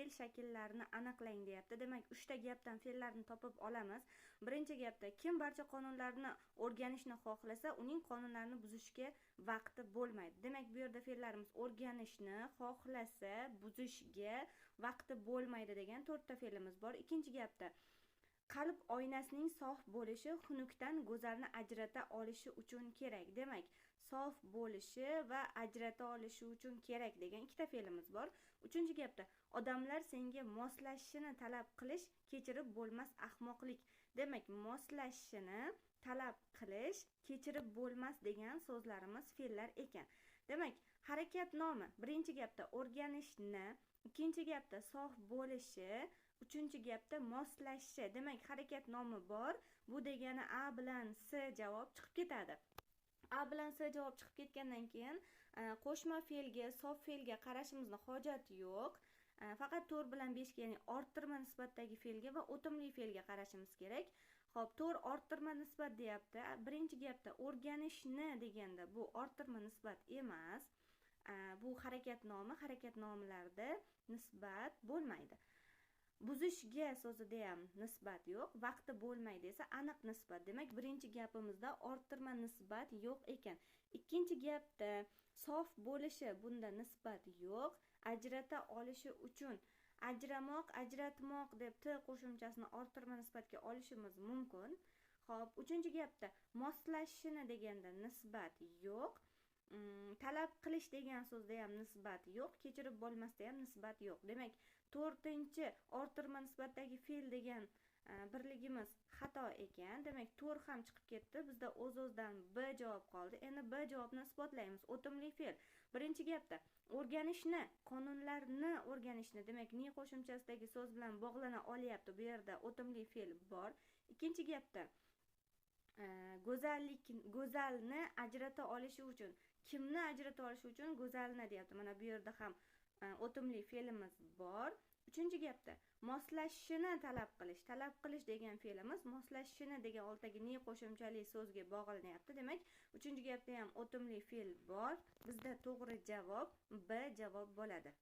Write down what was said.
fe'l shakllarini aniqlang deyapti. Demak, 3 ta gapdan fe'llarni topib olamiz. Birinchi gapda kim barcha qonunlarni o'rganishni xohlasa, uning qonunlarini buzishga vaqti bo'lmaydi. Demak, bu yerda fe'llarimiz o'rganishni xohlasa, buzishga vaqti bo'lmaydi degan 4 ta fe'limiz bor. Ikkinchi gapda qalb oynasining sof bo'lishi xunukdan go'zalni ajrata olishi uchun kerak. Demak, sof bo'lishi va ajrata olishi uchun kerak degan 2 ta fe'limiz bor. Uchinchi gapda odamlar senga moslashishini talab qilish kechirib bo'lmas ahmoqlik. Demak, moslashishini talab qilish kechirib bo'lmas degan so'zlarimiz fe'llar ekan. Demak, harakat nomi birinchi gapda o'rganishni, ikkinchi gapda sof bo'lishi, uchinchi gapda moslashishi. Demak, harakat nomi bor. Bu degani A bilan S javob chiqib ketadi. A bilan S javob chiqib ketgandan keyin qo'shma fe'lga, sof fe'lga qarashimizning hojati yo'q. Faqat 4 bilan 5 ga, ya'ni orttirma nisbatdagi fe'lga va o'timli fe'lga qarashimiz kerak. Xo'p, 4 orttirma nisbat deyapti. Birinchi gapda o'rganishni deganda bu orttirma nisbat emas. Bu harakat nomilarda nisbat bo'lmaydi. Buzishga so'zida ham nisbat yo'q, vaqti bo'lmaydi esa aniq nisbat. Demak, birinchi gapimizda orttirma nisbat yo'q ekan. Ikkinchi gapda sof bo'lishi, bunda nisbat yo'q. Ajrata olishi uchun, ajramoq, ajratmoq deb t qo'shimchasini orttirma nisbatga olishimiz mumkin. Xo'p, uchinchi gapda moslashishini deganda nisbat yo'q. Talab qilish degan so'zda ham nisbat yo'q, kechirib bo'lmasda ham nisbat yo'q. Demak, 4-chi orttirma nisbatdagi fe'l degan birligimiz xato ekan. Demak, 4 ham chiqib ketdi. Bizda o'z-o'zidan B javob qoldi. Endi B javobni isbotlaymiz. O'timli fe'l. Birinchi gapda o'rganishni, qonunlarni o'rganishni, demak, ni qo'shimchasidagi so'z bilan bog'lana olyapti. Bu yerda o'timli fe'l bor. Ikkinchi gapda go'zalni ajrata olishi uchun, kimni ajrata olishi uchun go'zalni deyapti. Mana bu yerda ham o'timli fe'limiz bor. Uchinchi gapda moslashishini talab qilish degan fe'limiz moslashishini degan oltagi ni qo'shimchali so'zga bog'lanyapti. Demak, uchinchi gapda ham o'timli fe'l bor. Bizda to'g'ri javob B javob bo'ladi.